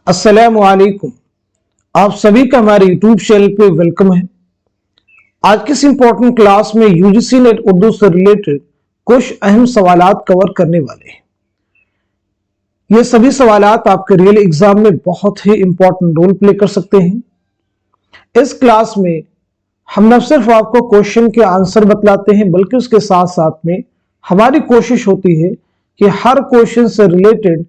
अस्सलामु अलैकुम। आप सभी का हमारे यूट्यूब चैनल पे वेलकम है। आज की इस इंपॉर्टेंट क्लास में यूजीसी नेट उर्दू से रिलेटेड कुछ अहम सवालात कवर करने वाले हैं। ये सभी सवालात आपके रियल एग्जाम में बहुत ही इंपॉर्टेंट रोल प्ले कर सकते हैं। इस क्लास में हम न सिर्फ आपको क्वेश्चन के आंसर बतलाते हैं, बल्कि उसके साथ साथ में हमारी कोशिश होती है कि हर क्वेश्चन से रिलेटेड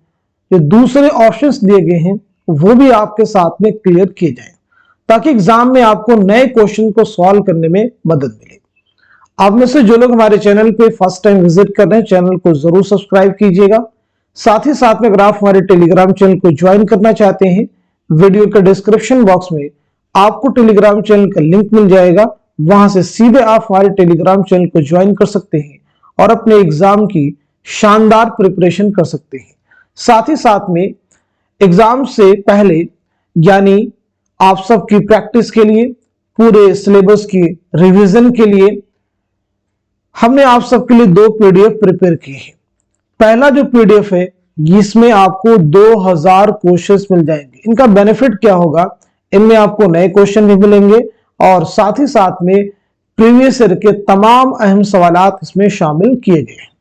जो दूसरे ऑप्शंस दिए गए हैं वो भी आपके साथ में क्लियर किए जाएं, ताकि एग्जाम में आपको नए क्वेश्चन को सॉल्व करने में मदद मिले। आप में से जो लोग हमारे चैनल पे फर्स्ट टाइम विजिट कर रहे हैं, चैनल को जरूर सब्सक्राइब कीजिएगा। साथ ही साथ में अगर आप हमारे टेलीग्राम चैनल को ज्वाइन करना चाहते हैं, वीडियो के डिस्क्रिप्शन बॉक्स में आपको टेलीग्राम चैनल का लिंक मिल जाएगा। वहां से सीधे आप हमारे टेलीग्राम चैनल को ज्वाइन कर सकते हैं और अपने एग्जाम की शानदार प्रिपरेशन कर सकते हैं। साथ ही साथ में एग्जाम से पहले यानी आप सबकी प्रैक्टिस के लिए, पूरे सिलेबस की रिवीजन के लिए हमने आप सबके लिए 2 पीडीएफ प्रिपेयर किए हैं। पहला जो पीडीएफ है, इसमें आपको 2000 क्वेश्चंस मिल जाएंगे। इनका बेनिफिट क्या होगा, इनमें आपको नए क्वेश्चन भी मिलेंगे और साथ ही साथ में प्रीवियस ईयर के तमाम अहम सवालात इसमें शामिल किए गए हैं।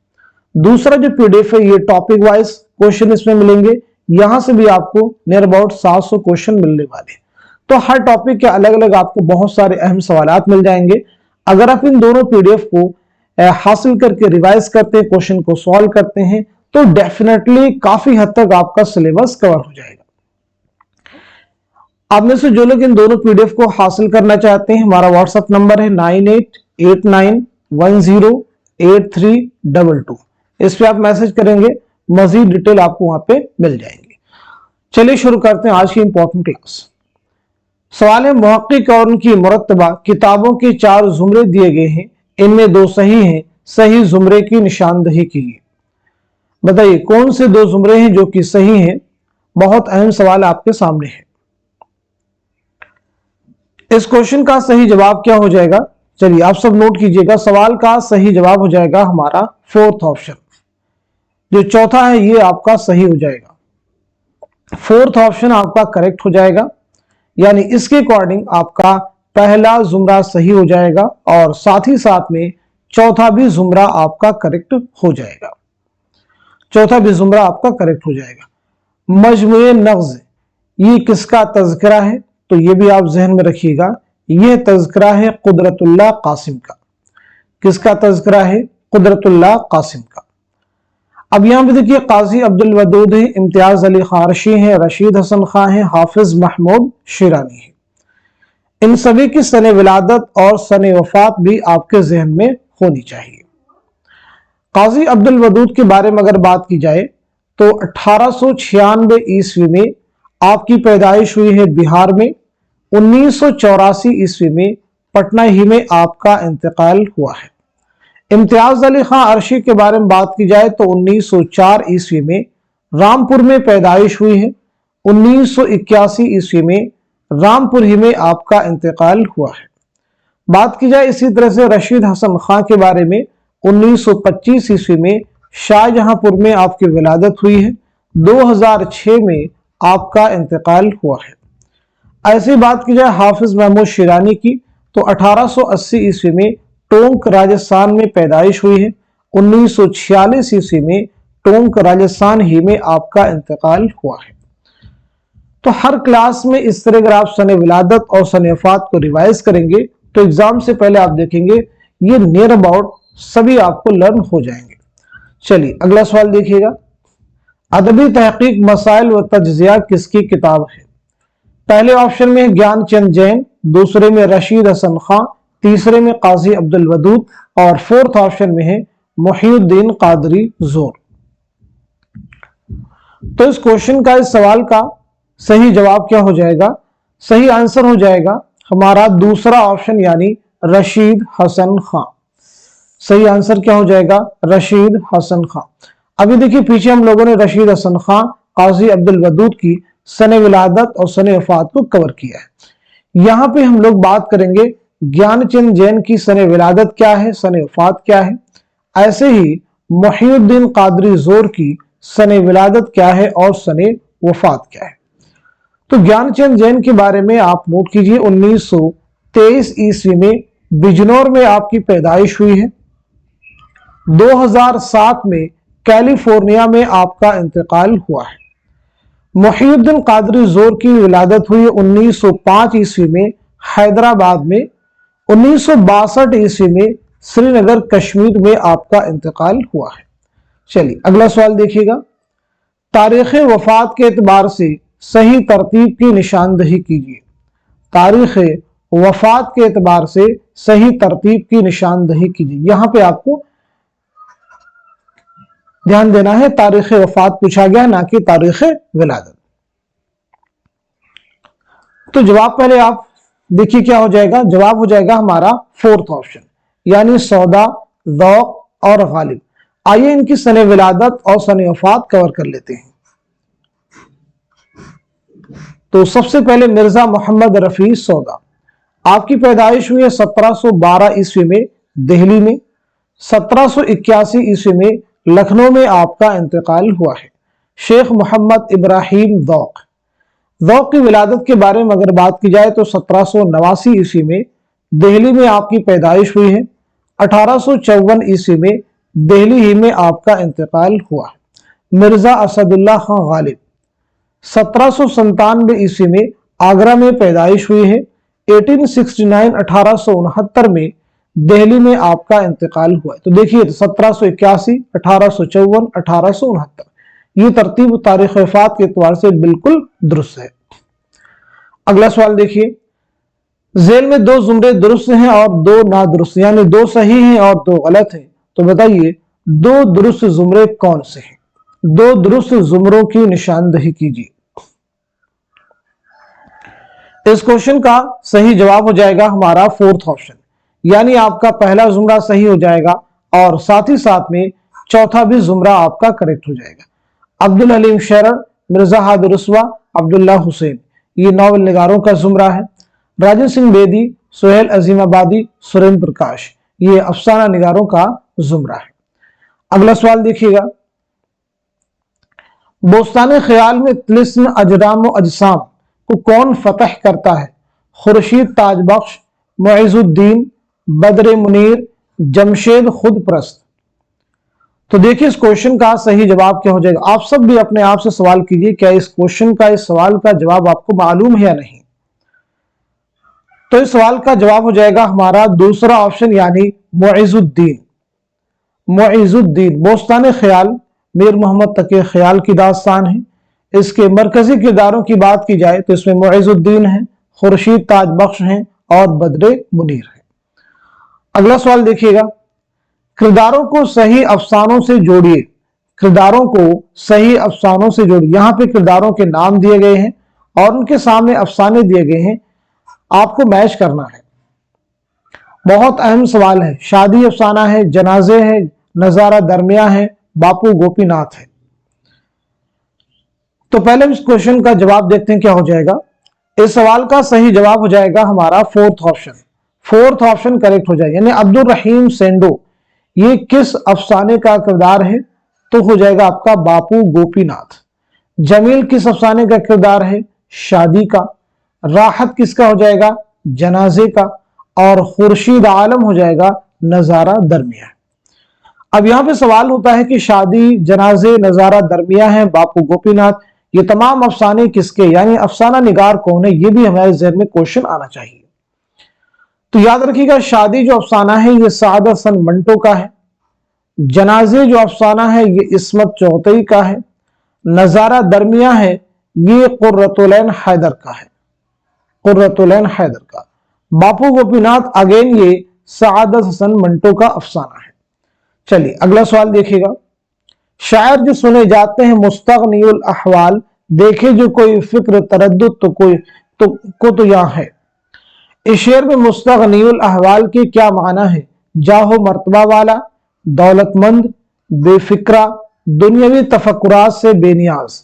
दूसरा जो पीडीएफ है, ये टॉपिक वाइज क्वेश्चन इसमें मिलेंगे। यहां से भी आपको नियर अबाउट 700 क्वेश्चन मिलने वाले हैं। तो हर टॉपिक के अलग अलग आपको बहुत सारे अहम सवालात मिल जाएंगे। अगर आप इन दोनों पीडीएफ को हासिल करके रिवाइज करते हैं, क्वेश्चन को सॉल्व करते हैं, तो डेफिनेटली काफी हद तक आपका सिलेबस कवर हो जाएगा। आप में से जो लोग इन दोनों पीडीएफ को हासिल करना चाहते हैं, हमारा व्हाट्सएप नंबर है 9889108322। इस पे आप मैसेज करेंगे, मजीद डिटेल आपको वहां पे मिल जाएंगे। चलिए शुरू करते हैं आज की इंपॉर्टेंट क्लास। सवाल है, मुहक्किक और उनकी मुरत्तबा किताबों के 4 जुमरे दिए गए हैं, इनमें 2 सही हैं, सही जुमरे की निशानदही कीजिए। बताइए कौन से 2 जुमरे हैं जो कि सही हैं। बहुत अहम सवाल आपके सामने है। इस क्वेश्चन का सही जवाब क्या हो जाएगा, चलिए आप सब नोट कीजिएगा। सवाल का सही जवाब हो जाएगा हमारा 4th ऑप्शन। जो चौथा है ये आपका सही हो जाएगा। 4th ऑप्शन आपका करेक्ट हो जाएगा, यानी इसके अकॉर्डिंग आपका पहला जुमरा सही हो जाएगा और साथ ही साथ में चौथा भी जुमरा आपका करेक्ट हो जाएगा। चौथा भी जुमरा आपका करेक्ट हो जाएगा। मजमूए नग़्ज़, ये किसका तज़किरा है, तो ये भी आप जहन में रखिएगा। यह तज़किरा है कुदरतुल्लाह कासिम का। किसका तज़किरा है, कुदरतुल्लाह कासिम का। अब यहां पे देखिए, काजी अब्दुल वदूद है, इम्तियाज अली खारशी है, रशीद हसन खां है, हाफिज महमूद शिरानी है। इन सभी की सने विलादत और सने वफात भी आपके जहन में होनी चाहिए। काजी अब्दुल वदूद के बारे में अगर बात की जाए तो 1896 ईस्वी में आपकी पैदाइश हुई है बिहार में। 1984 ईस्वी में पटना ही में आपका इंतकाल हुआ है। इम्तियाज अली खां अरशी के बारे में बात की जाए तो 1904 ईस्वी में रामपुर में पैदाइश हुई है। 1981 ईस्वी में रामपुर ही में आपका इंतकाल हुआ है। बात की जाए इसी तरह से रशीद हसन खां के बारे में, 1925 ईस्वी में शाहजहांपुर में आपकी विलादत हुई है। 2006 में आपका इंतकाल हुआ है। ऐसी बात की जाए हाफिज महमूद शिरानी की तो 1880 ईस्वी में टोंक राजस्थान में पैदाइश हुई है। 1946 ईस्वी में टोंक राजस्थान ही में आपका इंतकाल हुआ है। तो हर क्लास में इस तरह अगर आप सने विलादत और सने वफात को रिवाइज करेंगे तो एग्जाम से पहले आप देखेंगे ये नियर अबाउट सभी आपको लर्न हो जाएंगे। चलिए अगला सवाल देखिएगा। अदबी तहकीक मसाइल व तज्जिया किसकी किताब है। पहले ऑप्शन में ज्ञानचंद जैन, दूसरे में रशीद हसन खां, तीसरे में काजी अब्दुल वदूद और 4th ऑप्शन में है मुहीउद्दीन कादरी जोर। तो इस क्वेश्चन का, इस सवाल का सही जवाब क्या हो जाएगा, सही आंसर हो जाएगा हमारा दूसरा ऑप्शन यानी रशीद हसन खां। सही आंसर क्या हो जाएगा, रशीद हसन खां। अभी देखिए पीछे हम लोगों ने रशीद हसन खां, काजी अब्दुल वदूद की सने विलादत और सने वफात को कवर किया है। यहां पे हम लोग बात करेंगे ज्ञानचंद जैन की सने विलादत क्या है, सने वफात क्या है। ऐसे ही मुहीउद्दीन कादरी जोर की सने विलादत क्या है और सने वफात क्या है। तो ज्ञानचंद जैन के बारे में आप नोट कीजिए, 1923 ईस्वी में बिजनौर में आपकी पैदाइश हुई है। 2007 में कैलिफोर्निया में आपका इंतकाल हुआ है। मुहीउद्दीन कादरी जोर की विलादत हुई 1905 ईस्वी में हैदराबाद में। 1962 ईस्वी में श्रीनगर कश्मीर में आपका इंतकाल हुआ है। चलिए अगला सवाल देखिएगा, तारीख वफात के एतबार से सही तरतीब की निशानदही कीजिए। तारीख वफात के एतबार से सही तरतीब की निशानदही कीजिए। यहां पे आपको ध्यान देना है, तारीख वफात पूछा गया, ना कि तारीख विलादत। तो जवाब पहले आप देखिए क्या हो जाएगा। जवाब हो जाएगा हमारा फोर्थ ऑप्शन, यानी सौदा, ज़ौक़ और गालिब। आइए इनकी सने विलादत और सने वफात कवर कर लेते हैं। तो सबसे पहले मिर्जा मोहम्मद रफी सौदा, आपकी पैदाइश हुई है 1712 ईस्वी में दिल्ली में। 1781 ईस्वी में लखनऊ में आपका इंतकाल हुआ है। शेख मोहम्मद इब्राहिम ज़ौक़, ज़ौक़ की विलादत के बारे में अगर बात की जाए तो 1789 ईस्वी में दिल्ली में आपकी पैदाइश हुई है। 1854 ईस्वी में दिल्ली ही में आपका इंतकाल हुआ है। मिर्जा असदुल्ला खां गालिब, 1797 ईस्वी में आगरा में पैदाइश हुई है। 1869 में दिल्ली में आपका इंतकाल हुआ है। तो देखिए 1781, 1854, 1869 ये तरतीब तारीख वफात के एतबार से बिल्कुल दुरुस्त है। अगला सवाल देखिए, झेल में दो जुमरे दुरुस्त हैं और दो नादुरुस्त, यानी दो सही हैं और दो गलत हैं। तो बताइए दो दुरुस्त जुमरे कौन से हैं? दो दुरुस्त जुमरों की निशानदही कीजिए। इस क्वेश्चन का सही जवाब हो जाएगा हमारा फोर्थ ऑप्शन, यानी आपका पहला जुमरा सही हो जाएगा और साथ ही साथ में चौथा भी जुमरा आपका करेक्ट हो जाएगा। अब्दुल हलीम शेरर, मिर्जा हादिर रुस्वा, अब्दुल्ला हुसैन, ये नॉवल निगारों का जुमरा है। राजेंद्र सिंह बेदी, सुहेल अजीमाबादी, सुरेंद्र प्रकाश, ये अफसाना निगारों का जुमरा है। अगला सवाल देखिएगा, बोस्तान ख्याल में तिलिस्म अजराम व अजसाम को कौन फतह करता है? खुर्शीद ताजबख्श, मुइजुद्दीन, बद्र मुनीर, जमशेद खुदप्रस्त। तो देखिए इस क्वेश्चन का सही जवाब क्या हो जाएगा। आप सब भी अपने आप से सवाल कीजिए, क्या इस क्वेश्चन का, इस सवाल का जवाब आपको मालूम है या नहीं। तो इस सवाल का जवाब हो जाएगा हमारा दूसरा ऑप्शन, यानी मुइजुद्दीन। मुइजुद्दीन बोस्तान ख्याल मीर मोहम्मद तकी ख्याल की दास्तान है। इसके मरकजी किरदारों की बात की जाए तो इसमें मुइजुद्दीन है, खुर्शीद ताजबख्श हैं और बद्र मुनीर है। अगला सवाल देखिएगा, किरदारों को सही अफसानों से जोड़िए। किरदारों को सही अफसानों से जोड़िए। यहां पे किरदारों के नाम दिए गए हैं और उनके सामने अफसाने दिए गए हैं, आपको मैच करना है। बहुत अहम सवाल है। शादी अफसाना है, जनाजे है, नजारा दरमिया है, बापू गोपीनाथ है। तो पहले इस क्वेश्चन का जवाब देखते हैं क्या हो जाएगा। इस सवाल का सही जवाब हो जाएगा हमारा fourth option. Fourth option correct हो जाएगा, यानी अब्दुल रहीम सेंडो ये किस अफसाने का किरदार है? तो हो जाएगा आपका बापू गोपीनाथ। जमील किस अफसाने का किरदार है? शादी का। राहत किसका हो जाएगा? जनाजे का। और खुर्शीद आलम हो जाएगा नजारा दरमिया। अब यहां पे सवाल होता है कि शादी, जनाजे, नजारा दरमिया है, बापू गोपीनाथ, ये तमाम अफसाने किसके, यानी अफसाना निगार कौन है, ये भी हमारे ज़हन में क्वेश्चन आना चाहिए। तो याद रखिएगा, शादी जो अफसाना है ये साद हसन मंटो का है। जनाजे जो अफसाना है ये इस्मत चौधरी का है। नजारा दरमिया है ये कुर्रतुलैन हैदर का है, कुर्रतुलैन हैदर का। बापू गोपीनाथ अगेन ये सादत हसन मंटो का अफसाना है। चलिए अगला सवाल देखिएगा, शायर जो सुने जाते हैं मुस्तगनीउल अहवाल, देखे जो कोई फिक्र तरद्दुद तो यहाँ है। इस शेर में मुस्तगनीउल अहवाल के क्या माना है? जाहो मर्तबा वाला, दौलतमंद, बेफिक्रा, दुनियावी तफक्कुरात से बेनियाज।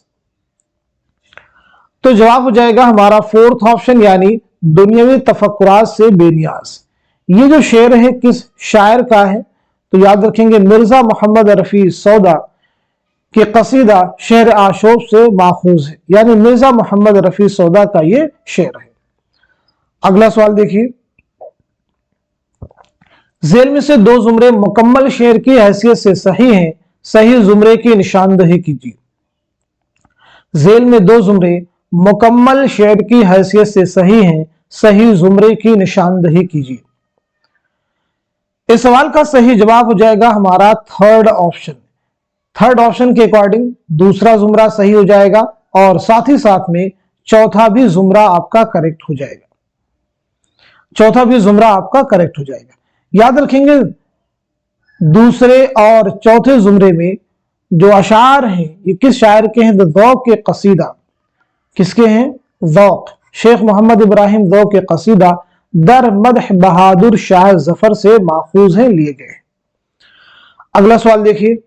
तो जवाब हो जाएगा हमारा फोर्थ ऑप्शन, यानी दुनियावी तफक्कुरात से बेनियाज। ये जो शेर है किस शायर का है? तो याद रखेंगे मिर्जा मोहम्मद रफी सौदा, कि कसीदा शेर आशोब से माखूज है, यानी मिर्जा मोहम्मद रफी सौदा का ये शेर है। अगला सवाल देखिए, जेल में से दो जुमरे मुकम्मल शेर की हैसियत से सही हैं, सही जुमरे की निशानदही कीजिए। जेल में दो जुमरे मुकम्मल शेर की हैसियत से सही हैं, सही जुमरे की निशानदही कीजिए। इस सवाल का सही जवाब हो जाएगा हमारा थर्ड ऑप्शन। थर्ड ऑप्शन के अकॉर्डिंग दूसरा जुमरा सही हो जाएगा और साथ ही साथ में चौथा भी जुमरा आपका करेक्ट हो जाएगा। चौथा भी जुमरा आपका करेक्ट हो जाएगा। याद रखेंगे, दूसरे और चौथे जुमरे में जो अशार हैं ये किस शायर के हैं? ज़ौक़ के कसीदा। किसके हैं? ज़ौक़, शेख मोहम्मद इब्राहिम ज़ौक़ के कसीदा दर मदह बहादुर शाह जफर से माखूज हैं, लिए गए। अगला सवाल देखिए,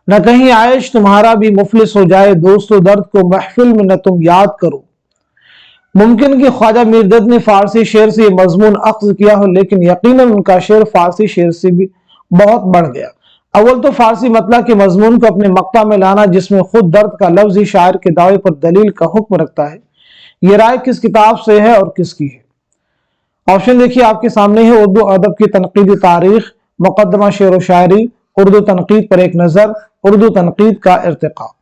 न कहीं आयश तुम्हारा भी मुफलिस हो जाए, दोस्तों दर्द को महफिल में न तुम याद करो। मुमकिन कि ख्वाजा मीरदद ने फारसी शेर से ये मजमून अख्ज़ किया हो, लेकिन यकीनन उनका शेर फारसी शेर से भी बहुत बढ़ गया। अव्वल तो फारसी मतला के मजमून को अपने मक्ता में लाना, जिसमें खुद दर्द का लफ्ज़ ही शायर के दावे पर दलील का हुक्म रखता है, ये राय किस किताब से है और किसकी है? ऑप्शन देखिए आपके सामने है, उर्दू अदब की तनकीदी तारीख, मुकदमा शेर व शायरी, उर्दू तनकीद पर एक नजर, उर्दू तनकीद का इर्तिका।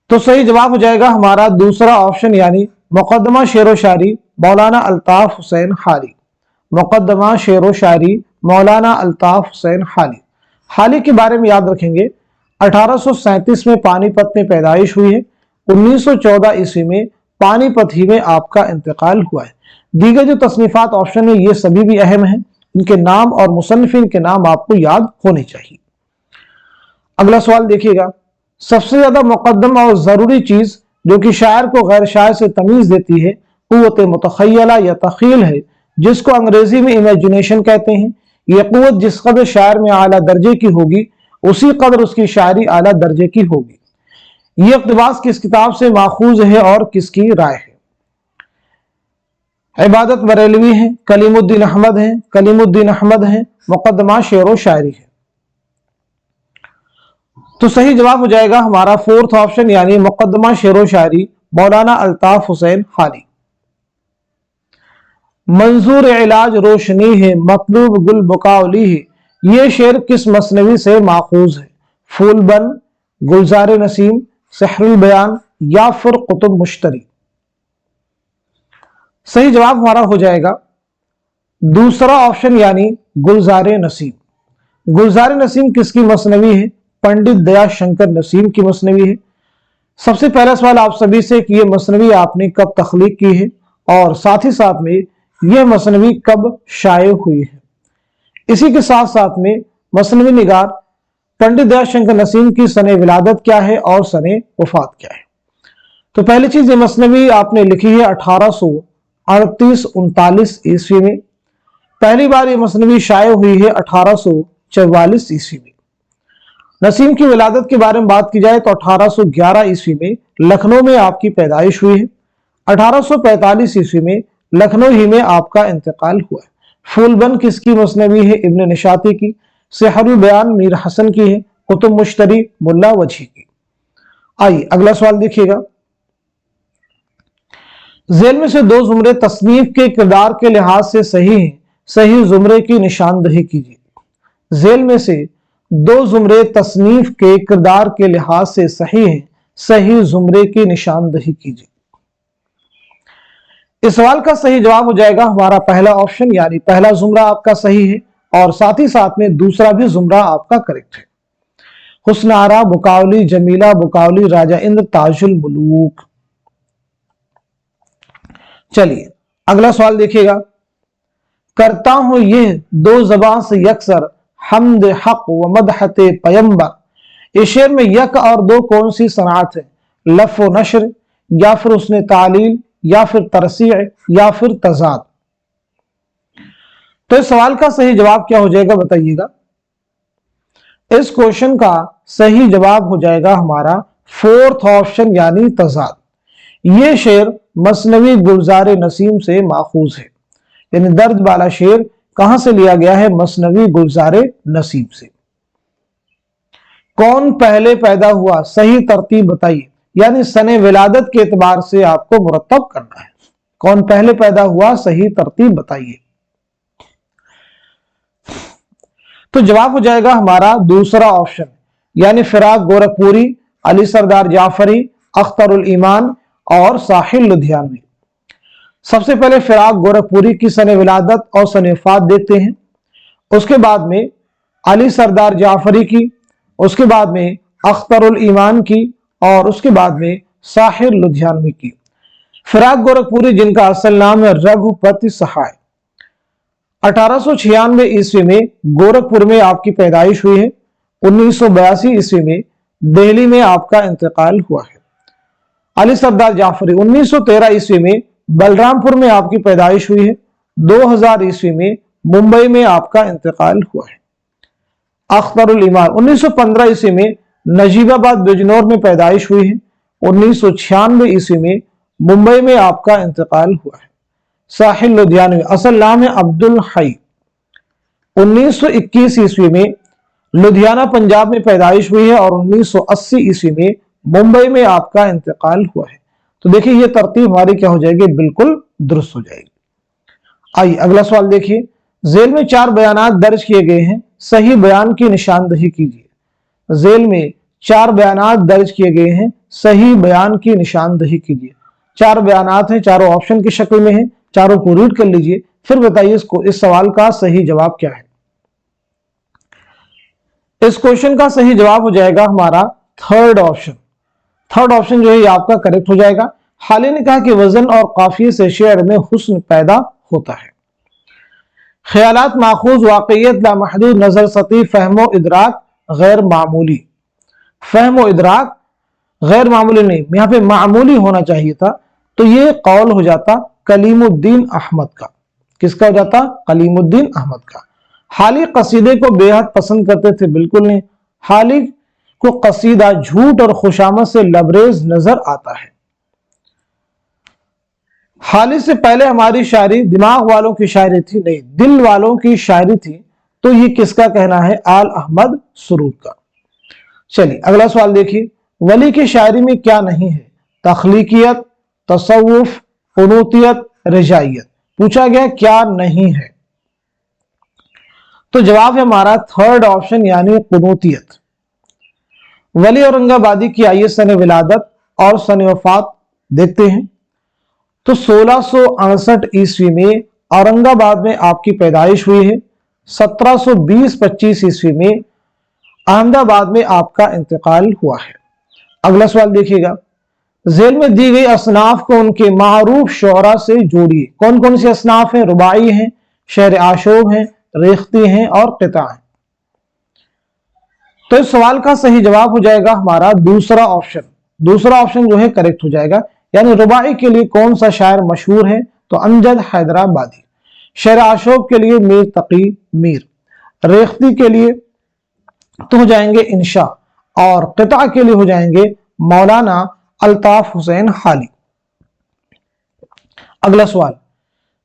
तो सही जवाब हो जाएगा हमारा दूसरा ऑप्शन, यानी मुकदमा शेर व शायरी मौलाना अल्ताफ हुसैन हाली। मुकदमा शेर व शायरी मौलाना अल्ताफ हुसैन हाली। हाली के बारे में याद रखेंगे, 1837 में पानीपत में पैदाइश हुई है, 1914 ईस्वी में पानीपत ही में आपका इंतकाल हुआ है। दीगर जो तसनीफात ऑप्शन है ये सभी भी अहम हैं, इनके नाम और मुसन्निफिन के नाम आपको याद होने चाहिए। अगला सवाल देखिएगा, सबसे ज्यादा मुकद्दम और जरूरी चीज जो कि शायर को गैर शायर से तमीज देती है, कुव्वत मुतखय्यला या तखील है, जिसको अंग्रेजी में इमेजिनेशन कहते हैं। यह कुव्वत जिस कदर शायर में आला दर्जे की होगी, उसी कदर उसकी शायरी आला दर्जे की होगी। यह इक़्तिबास किस किताब से माखूज है और किसकी राय है? इबादत बरेलवी है, कलीमुद्दीन अहमद है, कलीमुद्दीन अहमद है, मुकदमा शेर व शायरी है। तो सही जवाब हो जाएगा हमारा फोर्थ ऑप्शन, यानी मुकदमा शेर व शायरी मौलाना अल्ताफ हुसैन हाली। मंजूर इलाज रोशनी है, मतलूब गुल बुकावली है, ये शेर किस मसनवी से माखूज है? फूलबन, गुलजार नसीम, सहरुल बयान या फिर कुतुब मुश्तरी। सही जवाब हमारा हो जाएगा दूसरा ऑप्शन, यानी गुलजार नसीम। गुलजार नसीम किसकी मसनवी है? पंडित दया शंकर नसीम की मसनवी है। सबसे पहला सवाल आप सभी से कि यह मसनवी आपने कब तख्लीक की है और साथ ही साथ में यह मसनवी कब शाये हुई है। इसी के साथ साथ में मसनवी निगार पंडित दया शंकर नसीम की सने विलादत क्या है और सने वफात क्या है। तो पहली चीज, ये मसनवी आपने लिखी है 1838-39 ईस्वी में। पहली बार ये मसनवी शाये हुई है 1844 ईस्वी में। नसीम की विलादत के बारे में बात की जाए तो 1811 ईस्वी में लखनऊ में आपकी पैदाइश हुई है। 1845 ईस्वी में लखनऊ ही में आपका इंतकाल हुआ है। फूलबन किसकी मसनवी है? इब्न निशाती की। सहरुल बयान मीर हसन की है। कुतुब मुश्तरी मुल्ला वजी की। आइए अगला सवाल देखिएगा, जेल में से दो जुमरे तस्नीफ के किरदार के लिहाज से सही हैं, सही जुमरे की निशानदही कीजिए। जेल में से दो जुमरे तस्नीफ के किरदार के लिहाज से सही हैं, सही जुमरे की निशानदही कीजिए। इस सवाल का सही जवाब हो जाएगा हमारा पहला ऑप्शन, यानी पहला जुमरा आपका सही है और साथ ही साथ में दूसरा भी जुमरा आपका करेक्ट है। हुस्न आरा, बुकावली, जमीला, बुकावली, राजा इंद्र, ताजुल मुलूक। चलिए अगला सवाल देखिएगा, करता हूं ये दो जबान से यकसर हमद हक व मदहत पैगंबर। इस शेर में यक और दो कौन सी सनात है? लफ व नशर, या फिर उसने तालील, या फिर तरसीह, या फिर तजाद। तो इस सवाल का सही जवाब क्या हो जाएगा बताइएगा। इस क्वेश्चन का सही जवाब हो जाएगा हमारा फोर्थ ऑप्शन, यानी तजाद। ये शेर मसनवी गुलजार नसीम से माखूज है, यानी दर्द वाला शेर कहां से लिया गया है? मसनवी गुलजार नसीम से। कौन पहले पैदा हुआ, सही तरतीब बताइए। यानी सने विलादत के एतबार से आपको मुरतब करना है। कौन पहले पैदा हुआ, सही तरतीब बताइए। तो जवाब हो जाएगा हमारा दूसरा ऑप्शन, यानी फिराक गोरखपुरी, अली सरदार जाफरी, अख्तरुल ईमान और साहिल लुधियानवी। सबसे पहले फिराक गोरखपुरी की सने विलादत और सने वफात देखते हैं, उसके बाद में अली सरदार जाफरी की, उसके बाद में अख्तरुल ईमान की और उसके बाद में साहिल लुधियानवी की। फिराक गोरखपुरी जिनका असल नाम है रघुपति सहाय, 1896 ईस्वी में गोरखपुर में आपकी पैदाइश हुई है। 1982 ईस्वी में दिल्ली में आपका इंतकाल हुआ है। अली सरदार जाफरी 1913 ईस्वी में बलरामपुर में आपकी पैदाइश हुई है। 2000 ईस्वी में मुंबई में आपका इंतकाल हुआ है। अख्तरुल ईमान 1915 ईस्वी में नजीबाबाद बिजनौर में पैदाइश हुई है। 1996 ईस्वी में मुंबई में आपका इंतकाल हुआ है। साहिल लुधियानवी असल नाम है अब्दुल हई, 1921 ईस्वी में लुधियाना पंजाब में पैदाइश हुई है और 1980 ईस्वी में मुंबई में आपका इंतकाल हुआ है। तो देखिए ये तरतीब हमारी क्या हो जाएगी, बिल्कुल दुरुस्त हो जाएगी। आइए अगला सवाल देखिए, जेल में 4 बयानात दर्ज किए गए हैं, सही बयान की निशानदही कीजिए। जेल में 4 बयानात दर्ज किए गए हैं, सही बयान की निशानदही कीजिए। 4 बयानात हैं, चारों ऑप्शन की शक्ल में हैं, चारों को रीड कर लीजिए, फिर बताइए इसको इस सवाल का सही जवाब क्या है। इस क्वेश्चन का सही जवाब हो जाएगा हमारा थर्ड ऑप्शन। थर्ड ऑप्शन जो है आपका करेक्ट हो जाएगा। हालिया ने कहा कि वजन और काफिये से शेर में हुस्न पैदा होता है। ख्यालात माखूज वाकईयत लामहदूद नजर सती फहमो इदराक गैर मामूली। फहमो इदराक गैर मामूली नहीं, यहाँ पे मामूली होना चाहिए था, तो ये कौल हो जाता कलीमुद्दीन अहमद का। किसका हो जाता, कलीमुद्दीन अहमद का। हाली कसीदे को बेहद पसंद करते थे, बिल्कुल नहीं। हाली को कसीदा झूठ और खुशामद से लबरेज नजर आता है। हाली से पहले हमारी शायरी दिमाग वालों की शायरी थी, नहीं दिल वालों की शायरी थी। तो ये किसका कहना है, आल अहमद सुरूर का। चलिए अगला सवाल देखिए, वली की शायरी में क्या नहीं है, तख्लीकियत, तसव्वुफ, कुनूतियत, रिजाइयत। पूछा गया क्या नहीं है, तो जवाब है हमारा थर्ड ऑप्शन यानी कुनूतियत। वली औरंगाबादी की आइए सने विलादत और सने वफात देखते हैं। तो 1668 ईस्वी में औरंगाबाद में आपकी पैदाइश हुई है। 1720-25 ईस्वी में अहमदाबाद में आपका इंतकाल हुआ है। अगला सवाल देखिएगा, जेल में दी गई असनाफ को उनके मारूफ शोरा से जोड़िए। कौन कौन सी असनाफ हैं, रुबाई हैं, शेर आशोब हैं, रेख्ती हैं और क़िता हैं। तो इस सवाल का सही जवाब हो जाएगा हमारा दूसरा ऑप्शन। दूसरा ऑप्शन जो है करेक्ट हो जाएगा। यानी रुबाई के लिए कौन सा शायर मशहूर है, तो अमजद हैदराबादी। शेर आशोब के लिए मीर तकी मीर। रेख्ती के लिए तो हो जाएंगे इंशा और क़िता के लिए हो जाएंगे मौलाना अल्ताफ हुसैन हाली। अगला सवाल,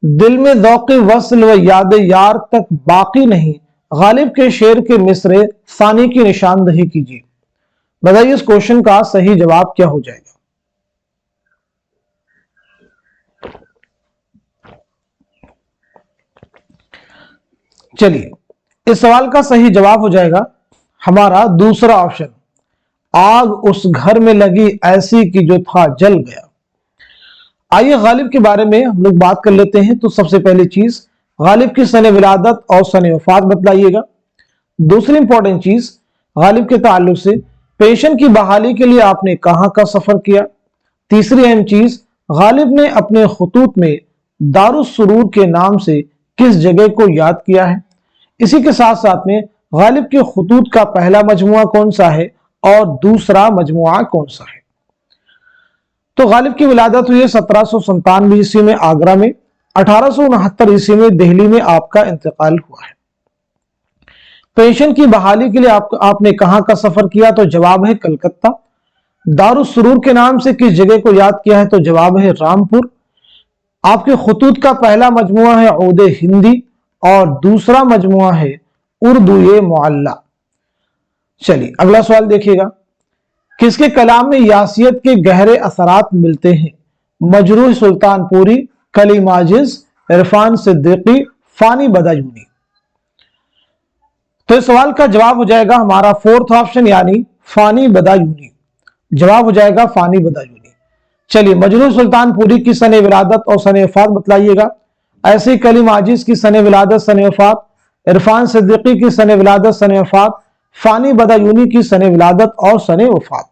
दिल में दौक़े वस्ल व याद यार तक बाकी नहीं, गालिब के शेर के मिसरे सानी की निशानदही कीजिए। बताइए इस क्वेश्चन का सही जवाब क्या हो जाएगा। चलिए इस सवाल का सही जवाब हो जाएगा हमारा दूसरा ऑप्शन, आग उस घर में लगी ऐसी कि जो था जल गया। आइए गालिब के बारे में हम लोग बात कर लेते हैं। तो सबसे पहली चीज, गालिब की सने विलादत और सने वफात बतलाइएगा। दूसरी इंपॉर्टेंट चीज, गालिब के ताल्लुक से पेंशन की बहाली के लिए आपने कहां का सफर किया। तीसरी अहम चीज, गालिब ने अपने खतूत में दारुस सुरूर के नाम से किस जगह को याद किया है। इसी के साथ साथ में गालिब के खतूत का पहला मजमुआ कौन सा है और दूसरा मजमुआ कौन सा है। तो गालिब की विलादत हुई है 1797 ईस्वी में आगरा में। 1869 ईस्वी में दिल्ली में आपका इंतकाल हुआ है। पेंशन की बहाली के लिए आपने कहां का सफर किया, तो जवाब है कलकत्ता। दारुस सुरूर के नाम से किस जगह को याद किया है, तो जवाब है रामपुर। आपके खतूत का पहला मजमुआ है औदे हिंदी और दूसरा मजमुआ है उर्दू मुअल्ला। चलिए अगला सवाल देखिएगा, किसके कलाम में यासियत के गहरे असरात मिलते हैं? मजरूह सुल्तानपुरी, कलीम आजिज, इरफान सिद्दीकी, फानी बदायूनी। तो इस सवाल का जवाब हो जाएगा हमारा फोर्थ ऑप्शन यानी फानी बदायूनी। जवाब हो जाएगा फानी बदायूनी। चलिए मजरूह सुल्तानपुरी की सने विलादत और सने वफात बतलाइएगा। ऐसे ही कलीम आजिज की सने विलादत सने वफात, इरफान सिद्दीकी की सने विलादत सने वफात, फानी बदायूनी की सने विलादत और सने वफात।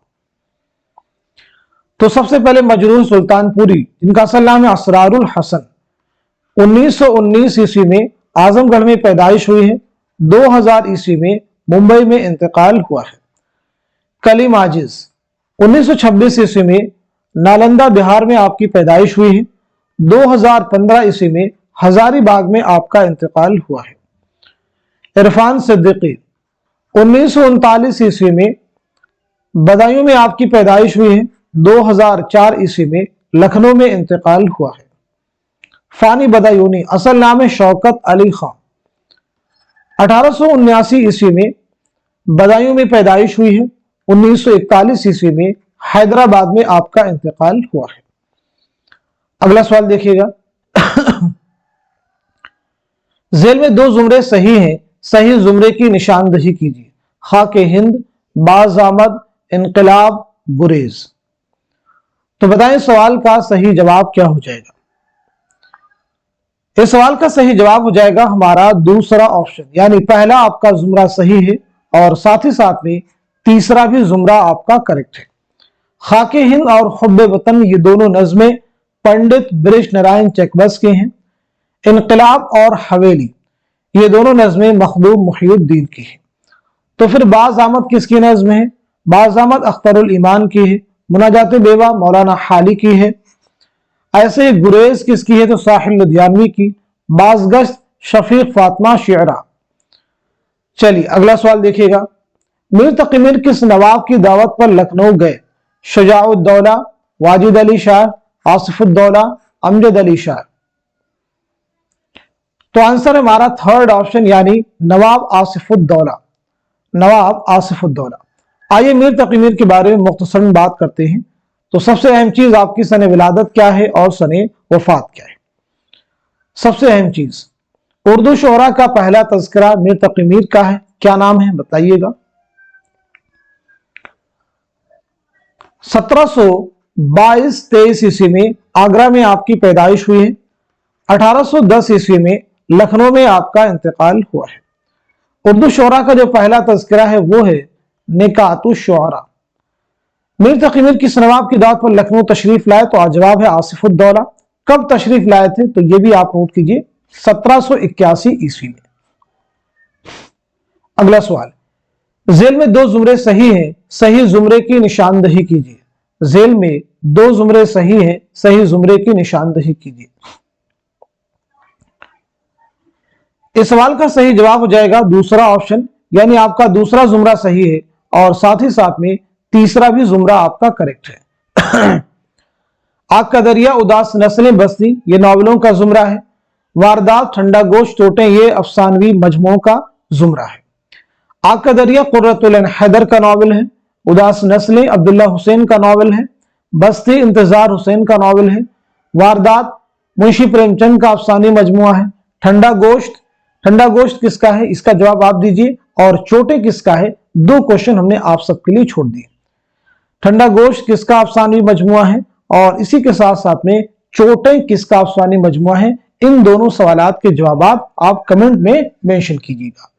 तो सबसे पहले मजरूह सुल्तानपुरी, जिनका असल नाम है असरारुल हसन, 1919 ईस्वी में आजमगढ़ में पैदाइश हुई है। 2000 ईस्वी में मुंबई में इंतकाल हुआ है। कलीम आजिज 1926 ईस्वी में नालंदा बिहार में आपकी पैदाइश हुई है। 2015 ईस्वी में हजारीबाग में आपका इंतकाल हुआ है। इरफान सिद्दीकी 1939 ईस्वी में बदायूं में आपकी पैदाइश हुई है। 2004 ईस्वी में लखनऊ में इंतकाल हुआ है। फानी बदायूनी असल नाम है शौकत अली खान, 1879 ईस्वी में बदायूं में पैदाइश हुई है। 1941 ईस्वी में हैदराबाद में आपका इंतकाल हुआ है। अगला सवाल देखिएगा, जेल में दो जुमरे सही हैं, सही जुमरे की निशानदही कीजिए। खाके हिंद, बाज आमद, इनकलाब, गुरेज। तो बताएं सवाल का सही जवाब क्या हो जाएगा? इस सवाल का सही जवाब हो जाएगा हमारा दूसरा ऑप्शन, यानी पहला आपका जुमरा सही है और साथ ही साथ में तीसरा भी जुमरा आपका करेक्ट है। खाके हिंद और हुब्बे वतन ये दोनों नज़में पंडित बृज नारायण चकबस के हैं। इनकलाब और हवेली ये दोनों नज़में मखदूम मुहियुद्दीन की हैं। तो फिर बाज आमद किसकी नज़्म है? बाज आमद अख्तरुल ईमान की है। मुनाजात बेवा मौलाना हाली की है। ऐसे गुरेज किसकी है? तो साहिल लुधियानवी की। बाजगश्त शफीक फातिमा शियरा। चलिए अगला सवाल देखिएगा, मीर तकी मीर किस नवाब की दावत पर लखनऊ गए? शुजाउद्दौला, वाजिद अली शाह, आसिफुद्दौला, अमजद अली शाह। तो आंसर हमारा थर्ड ऑप्शन यानी नवाब आसिफुद्दौला। नवाब आसिफुद्दौला। आइए मीर तकी मीर के बारे में मुख्तसरन बात करते हैं। तो सबसे अहम चीज आपकी सने विलादत क्या है और सने वफात क्या है। सबसे अहम चीज, उर्दू शोहरा का पहला तज़किरा मीर तकी मीर का है, क्या नाम है बताइएगा? 1722-23 ईस्वी में आगरा में आपकी पैदाइश हुई है। 1810 ईस्वी में लखनऊ में आपका इंतकाल हुआ है। उर्दू शोहरा का जो पहला तज़किरा है वो है निकातुश शुअरा। मीर तकी मीर किस नवाब की दावत पर लखनऊ तशरीफ लाए? तो जवाब है आसिफुद्दौला। कब तशरीफ लाए थे? तो ये भी आप नोट कीजिए, 1781 ईस्वी में। अगला सवाल, जेल में दो जुमरे सही हैं, सही जुमरे की निशानदही कीजिए। जेल में दो जुमरे सही हैं, सही जुमरे की निशानदही कीजिए। इस सवाल का सही जवाब हो जाएगा दूसरा ऑप्शन, यानी आपका दूसरा जुमरा सही है और साथ ही साथ में तीसरा भी जुमरा आपका करेक्ट है। आग का दरिया, उदास नस्लें बस्ती ये नॉवलों का जुमरा है। वारदात, ठंडा गोश्त, चोटें ये अफसानवी मजमुओं का जुमरा है। आग का दरिया कुर्रतुल ऐन हैदर का नावल है। उदास नस्लें अब्दुल्ला हुसैन का नावल है। बस्ती इंतजार हुसैन का नावल है। वारदात मुंशी प्रेमचंद का अफसानी मजमुआ है। ठंडा गोश्त किसका है? इसका जवाब आप दीजिए। और चोटें किसका है? दो क्वेश्चन हमने आप सबके लिए छोड़ दिए। ठंडा गोश्त किसका अफसानी मजमुआ है और इसी के साथ साथ में चोटें किसका अफसानी मजमुआ है? इन दोनों सवालात के जवाब आप कमेंट में मेंशन कीजिएगा।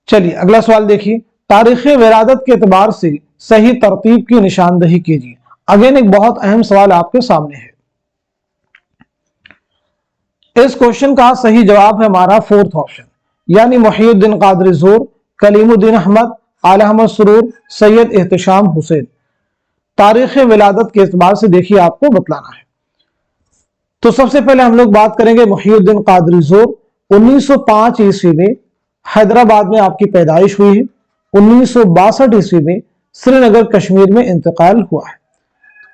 चलिए अगला सवाल देखिए, तारीख विरादत के एतबार से सही तरतीब की निशानदही कीजिए। अगेन एक बहुत अहम सवाल आपके सामने है। इस क्वेश्चन का सही जवाब है हमारा फोर्थ ऑप्शन, यानी मुहियुद्दीन कादरी ज़ोर, कलीमुद्दीन अहमद, आला अहमद सुरूर, सैयद एहतशाम हुसैन। तारीख विलादत के एतबार से देखिए आपको बतलाना है। तो सबसे पहले हम लोग बात करेंगे मुहियुद्दीन कादरी ज़ोर। 1905 ईस्वी में हैदराबाद में आपकी पैदाइश हुई है। 1962 ईस्वी में श्रीनगर कश्मीर में इंतकाल हुआ है।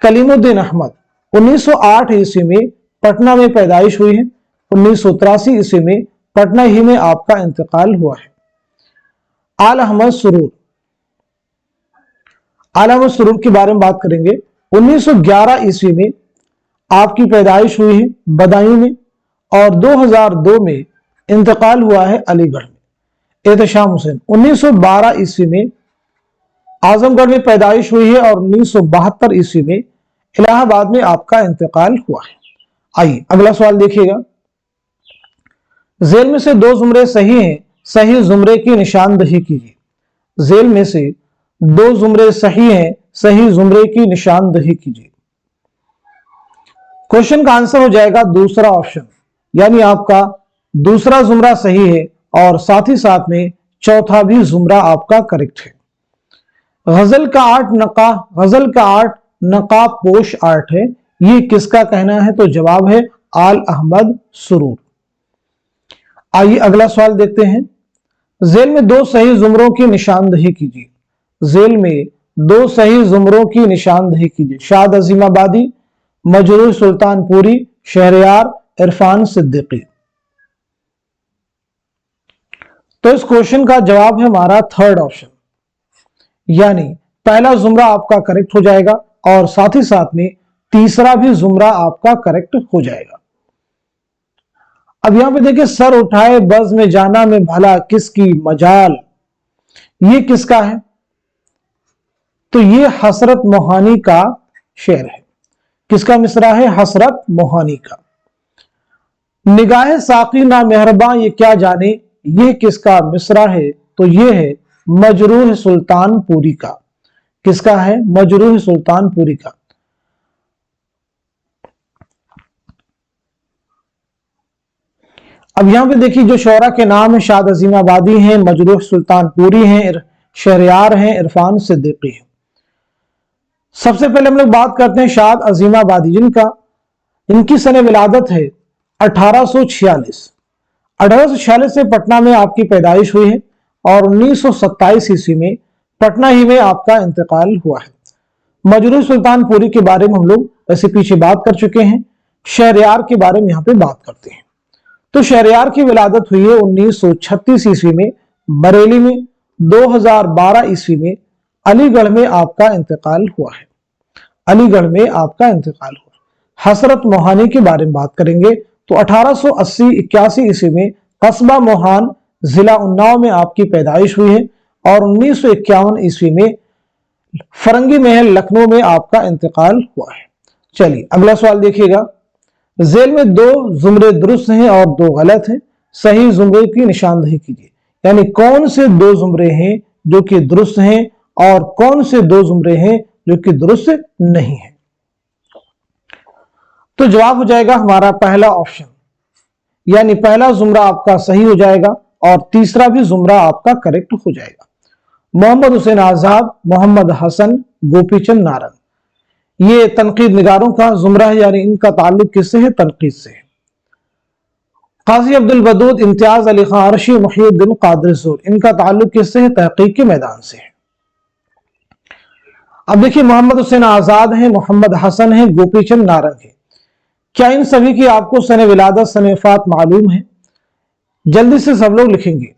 कलीमुद्दीन अहमद 1908 ईस्वी में पटना में पैदाइश हुई है। 1983 ईस्वी में पटना ही में आपका इंतकाल हुआ है। आला अहमद सुरूर आलम सुरूर के बारे में बात करेंगे। 1911 ईस्वी में आपकी पैदाइश हुई है बदायूं में और 2002 में इंतकाल हुआ है अलीगढ़ में। एहतशाम हुसैन 1912 ईस्वी में आजमगढ़ में पैदाइश हुई है और 1972 ईस्वी में इलाहाबाद में आपका इंतकाल हुआ है। आइए अगला सवाल देखिएगा। जेल में से दो जुमरे सही हैं, सही जुमरे की निशानदही कीजिए। जेल में से दो जुमरे सही हैं, सही जुमरे की निशानदही कीजिए। क्वेश्चन का आंसर हो जाएगा दूसरा ऑप्शन, यानी आपका दूसरा जुमरा सही है और साथ ही साथ में चौथा भी जुमरा आपका करेक्ट है। गजल का आर्ट नकाब पोश आर्ट है, ये किसका कहना है? तो जवाब है आल अहमद सुरूर। आइए अगला सवाल देखते हैं। जेल में दो सही जुमरों की निशानदही कीजिए। जेल में दो सही जुमरों की निशानदही कीजिए। शाद अजीमाबादी, मजरूह सुल्तानपुरी, शहरयार, इरफान सिद्दीकी। तो इस क्वेश्चन का जवाब है हमारा थर्ड ऑप्शन, यानी पहला जुमरा आपका करेक्ट हो जाएगा और साथ ही साथ में तीसरा भी जुमरा आपका करेक्ट हो जाएगा। अब यहां पे देखिए, सर उठाए बज़ में जाना में भला किसकी मजाल, ये किसका है? तो ये हसरत मोहानी का शेर है। किसका मिसरा है? हसरत मोहानी का। निगाहे साकी ना मेहरबान ये क्या जाने, ये किसका मिसरा है? तो ये है मजरूह सुल्तानपुरी का। किसका है? मजरूह सुल्तानपुरी का। अब यहां पे देखिए, जो शोरा के नाम है शाद अजीमाबादी हैं, मजरूह सुल्तानपुरी हैं, शहरयार हैं, इरफान सिद्दीकी हैं। सबसे पहले हम लोग बात करते हैं शाद अजीमाबादी, इनकी सने विलादत है 1846। 1846 से पटना में आपकी पैदाइश हुई है और 1927 ईस्वी में पटना ही में आपका इंतकाल हुआ है। मजरूह सुल्तानपुरी के बारे में हम लोग ऐसे पीछे बात कर चुके हैं। शहरयार के बारे में यहाँ पे बात करते हैं। तो शहरयार की विलादत हुई है 1936 ईस्वी में बरेली में। 2012 ईस्वी में अलीगढ़ में आपका इंतकाल हुआ है। अलीगढ़ में आपका इंतकाल हुआ। हसरत मोहानी के बारे में बात करेंगे तो 1880-81 ईस्वी में कस्बा मोहान जिला उन्नाव में आपकी पैदाइश हुई है और 1951 ईस्वी में फरंगी महल लखनऊ में आपका इंतकाल हुआ है। चलिए अगला सवाल देखिएगा। जेल में दो जुमरे दुरुस्त हैं और दो गलत हैं, सही जुमरे की निशानदही कीजिए। यानी कौन से दो जुमरे हैं जो कि दुरुस्त हैं और कौन से दो जुमरे हैं जो कि दुरुस्त नहीं है? तो जवाब हो जाएगा हमारा पहला ऑप्शन, यानी पहला जुमरा आपका सही हो जाएगा और तीसरा भी जुमरा आपका करेक्ट हो जाएगा। मोहम्मद हुसैन आजाद, मोहम्मद हसन, गोपीचंद नारंग, ये तनकीद निगारों का जुमरा है, यानी इनका ताल्लुक किससे है? तनकीद से है। काजी अब्दुल वदूद, इम्तियाज अली खान अरशी, मुहीउद्दीन कादरी ज़ोर, इनका ताल्लुक किससे है? तहकीक के मैदान से है। अब देखिए, मोहम्मद हुसैन आजाद है, मोहम्मद हसन है, गोपीचंद नारंग है। क्या इन सभी की आपको सने विलादत सने वफात मालूम है? जल्दी से सब लोग लिखेंगे।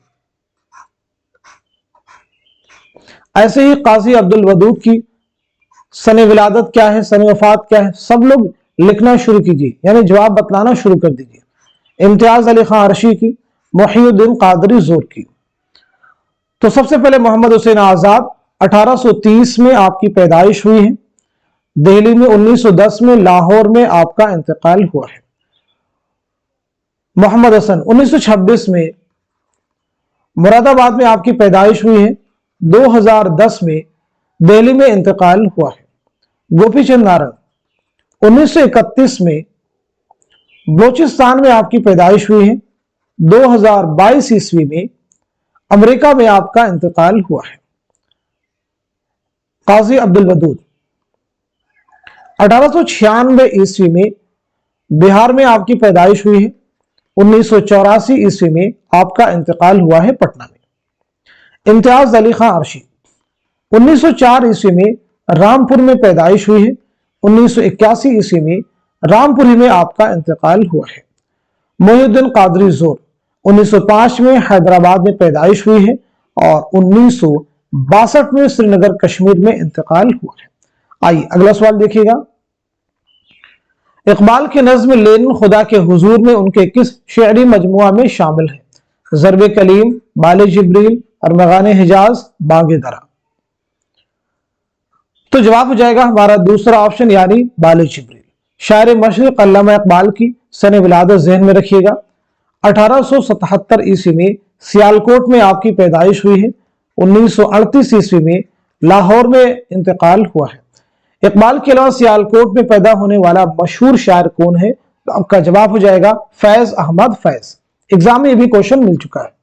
ऐसे ही काजी अब्दुल वदूद की सने विलादत क्या है, सने वफात क्या है, सब लोग लिखना शुरू कीजिए, यानी जवाब बतलाना शुरू कर दीजिए। इम्तियाज अली खान अरशी की, मुहीउद्दीन कादरी ज़ोर की। तो सबसे पहले मोहम्मद हुसैन आजाद, 1830 में आपकी पैदाइश हुई है। दिल्ली में 1910 में, लाहौर में आपका इंतकाल हुआ है। मोहम्मद हसन 1926 में मुरादाबाद में आपकी पैदाइश हुई है। 2010 में दिल्ली में इंतकाल हुआ है। गोपीचंद नारंग 1931 में बलोचिस्तान में आपकी पैदाइश हुई है। 2022 ईस्वी में अमेरिका में आपका इंतकाल हुआ है। काजी अब्दुल वदूद 1896 ईस्वी में बिहार में आपकी पैदाइश हुई है। 1984 ईस्वी में आपका इंतकाल हुआ है पटना में। इम्तियाज अली खान अरशी 1904 ईस्वी में रामपुर में पैदाइश हुई है। 1981 ईस्वी में रामपुर ही में आपका इंतकाल हुआ है। मुहीउद्दीन कादरी ज़ोर 1905 में हैदराबाद में पैदाइश हुई है और 62 में श्रीनगर कश्मीर में इंतकाल हुआ है। आइए अगला सवाल देखिएगा। इकबाल की नज्म लेनिन खुदा के हुजूर में उनके किस शेरी मजमुआ में शामिल है? ज़र्ब कलीम, बाले जिब्रील, अरमगान हिजाज, बागे दरा। तो जवाब हो जाएगा हमारा दूसरा ऑप्शन यानी बाले जिब्रील। शायर मशरिक अल्लामा इकबाल की सन विलादत ज़हन में रखिएगा। 1877 ईस्वी में सियालकोट में आपकी पैदाइश हुई है। 1938 ईस्वी में लाहौर में इंतकाल हुआ है। इकबाल के अलावा सियालकोट में पैदा होने वाला मशहूर शायर कौन है? तो आपका जवाब हो जाएगा फैज अहमद फैज। एग्जाम में भी क्वेश्चन मिल चुका है।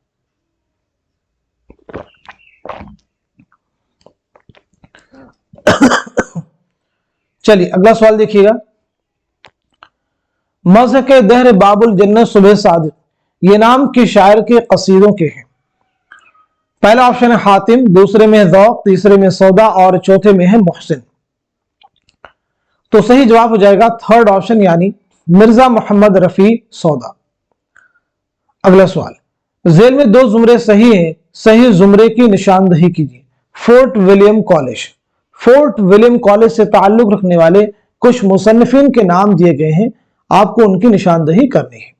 चलिए अगला सवाल देखिएगा। मज़हक दहर बाबुल जन्नत सुबह सादिक, ये नाम के शायर के कसीदों के हैं। पहला ऑप्शन है हातिम, दूसरे में ज़ौक़, तीसरे में सौदा और चौथे में है मोहसिन। तो सही जवाब हो जाएगा थर्ड ऑप्शन यानी मिर्जा मोहम्मद रफी सौदा। अगला सवाल, जेल में दो जुमरे सही हैं, सही जुमरे की निशानदही कीजिए। Fort William college. Fort William college से ताल्लुक रखने वाले कुछ मुसन्निफिन के नाम दिए गए हैं, आपको उनकी निशानदही करनी है।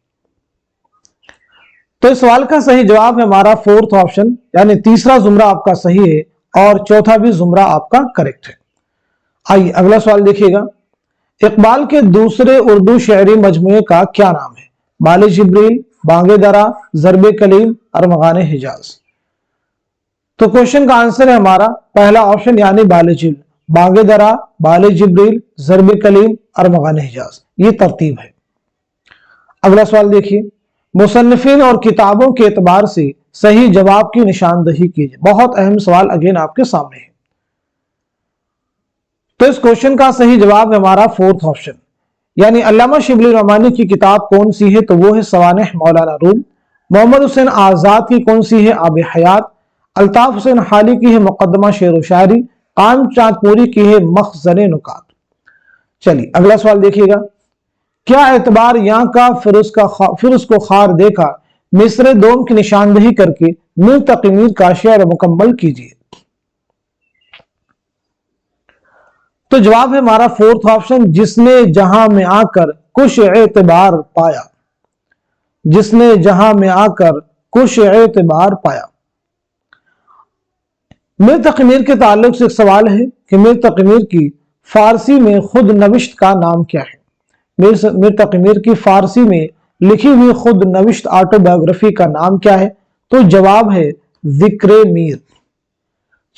तो इस सवाल का सही जवाब है हमारा फोर्थ ऑप्शन यानी तीसरा जुमरा आपका सही है और चौथा भी जुमरा आपका करेक्ट है। आइए अगला सवाल देखिएगा। इकबाल के दूसरे उर्दू शायरी मजमूए का क्या नाम है? बाले जिब्रील, बागे दरा, ज़र्ब कलीम, अरमगान हिजाज। तो क्वेश्चन का आंसर है हमारा पहला ऑप्शन यानी बाले जिब्रील। बागे दरा, बाले जिब्रील, ज़र्ब कलीम, अरमगान हिजाज, ये तरतीब है। अगला सवाल देखिए। मुसन्निफिन और किताबों के एतबार से सही जवाब की निशानदही कीजिए। बहुत अहम सवाल अगेन आपके सामने है। तो इस क्वेश्चन का सही जवाब है हमारा फोर्थ ऑप्शन यानी अल्लामा शिबली रहमानी की किताब कौन सी है? तो वो है सवानेह मौलाना रूम। मोहम्मद हुसैन आजाद की कौन सी है? आब हयात। अल्ताफ हुसैन हाली की है मुकद्दमा शेर व शायरी। कान चांदपुरी की है मखज़न नुकात। चलिए अगला सवाल देखिएगा। क्या एतबार यहाँ का फिर को खार देखा मिस्र दोम की निशानदही करके मीर तकीमीर का शेर मुकम्मल कीजिए। तो जवाब है हमारा फोर्थ ऑप्शन जिसने जहां में आकर कुछ एतबार पाया। जिसने जहां में आकर कुछ एतबार पाया। मीर तकीमीर के ताल्लुक से एक सवाल है कि मीर तकीमीर की फारसी में खुद नविश्त का नाम क्या है? मीर तकीमीर की फारसी में लिखी हुई खुद नविश्त ऑटोबायोग्राफी का नाम क्या है? तो जवाब है जिक्र मीर।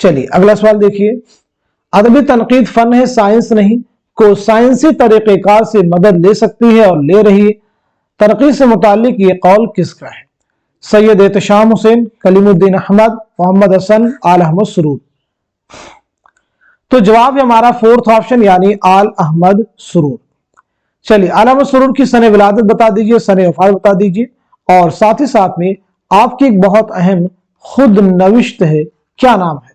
चलिए अगला सवाल देखिए। अदबी तनकीद फन है, साइंस नहीं, को साइंसी तरीक़ेकार से मदद ले सकती है और ले रही है। तनकीद से मुताल्लिक ये कौल किसका है? सैयद एहतशाम हुसैन, कलीमुद्दीन अहमद, मोहम्मद हसन, आल अहमद सुरूर। तो जवाब है हमारा फोर्थ ऑप्शन यानी आल अहमद सुरूर। चलिए आल अहमद सुरूर की सने विलादत बता दीजिए, सने वफात बता दीजिए और साथ ही साथ में आपकी एक बहुत अहम खुद नविश्त है, क्या नाम है?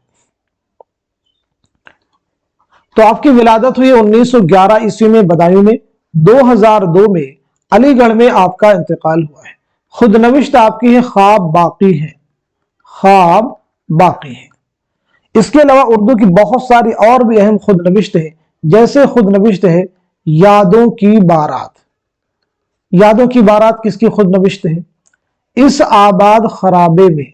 तो आपकी विलादत हुई 1911 ईस्वी में बदायूं में। 2002 में अलीगढ़ में आपका इंतकाल हुआ है। खुद नविश्त आपकी है ख्वाब बाकी है। ख्वाब बाकी है। इसके अलावा उर्दू की बहुत सारी और भी अहम खुद नविश्त है, जैसे खुद नविश्त है यादों की बारात। यादों की बारात किसकी खुद नविश्त है? इस आबाद खराबे में।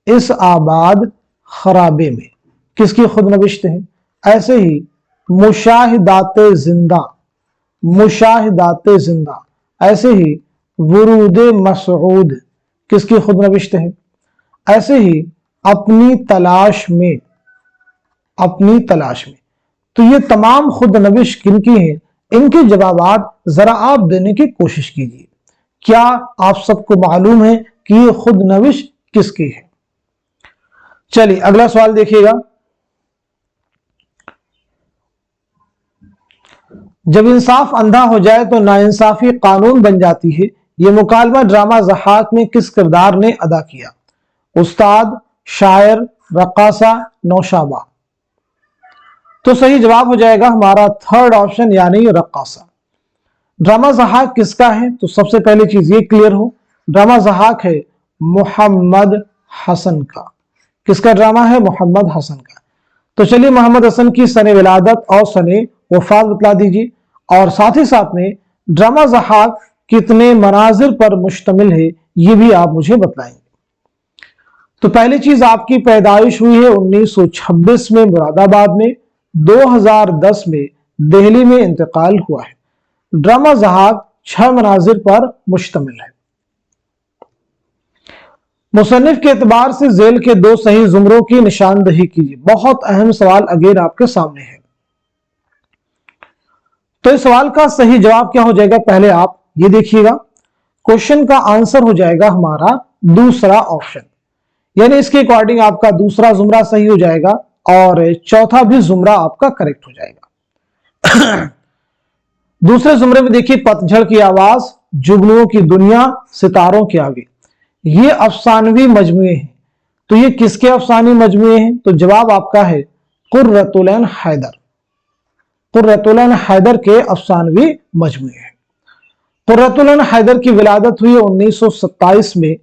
इस आबाद खराबे में किसकी खुद नविश्त है? ऐसे ही मुशाहिदाते जिंदा। मुशाहिदाते जिंदा। ऐसे ही वुरूद मसऊद किसकी खुद नविश्त है? ऐसे ही अपनी तलाश में। अपनी तलाश में। तो ये तमाम खुद नविश किनकी हैं? इनके जवाबात जरा आप देने की कोशिश कीजिए। क्या आप सबको मालूम है कि ये खुद नविश किसकी है? चलिए अगला सवाल देखिएगा। जब इंसाफ अंधा हो जाए तो नाइंसाफी कानून बन जाती है, यह मुकालमा ड्रामा ज़हाक में किस किरदार ने अदा किया? उस्ताद, शायर, रक्कासा, नौशाबा। तो सही जवाब हो जाएगा हमारा थर्ड ऑप्शन यानी रक्कासा। ड्रामा ज़हाक किसका है? तो सबसे पहली चीज ये क्लियर हो, ड्रामा ज़हाक है मोहम्मद हसन का। किसका ड्रामा है? मोहम्मद हसन का। तो चलिए मोहम्मद हसन की सने विलादत और सने वफात बतला दीजिए, और साथ ही साथ में ड्रामा ज़हाक कितने मनाजिर पर मुश्तमिल है ये भी आप मुझे बताएंगे। तो पहली चीज, आपकी पैदाइश हुई है 1926 में मुरादाबाद में, 2010 में दिल्ली में इंतकाल हुआ है। ड्रामा ज़हाक 6 मनाजिर पर मुश्तमिल है। मुसन्निफ के एतबार से जेल के 2 सही जुमरों की निशानदही कीजिए। बहुत अहम सवाल अगेन आपके सामने है। तो इस सवाल का सही जवाब क्या हो जाएगा? पहले आप ये देखिएगा, क्वेश्चन का आंसर हो जाएगा हमारा दूसरा ऑप्शन, यानी इसके अकॉर्डिंग आपका दूसरा जुमरा सही हो जाएगा और चौथा भी जुमरा आपका करेक्ट हो जाएगा। दूसरे जुमरे में देखिए, पतझड़ की आवाज, जुगनुओं की दुनिया, सितारों के आगे, ये अफसानवी मजमुए हैं। तो ये किसके अफसानी मजमुए हैं? तो जवाब आपका है कुर्रतुल ऐन हैदर। कुर्रतुल ऐन हैदर के अफसानवी मजमुए हैं। कुर्रतुल ऐन हैदर की विलादत हुई 1927 में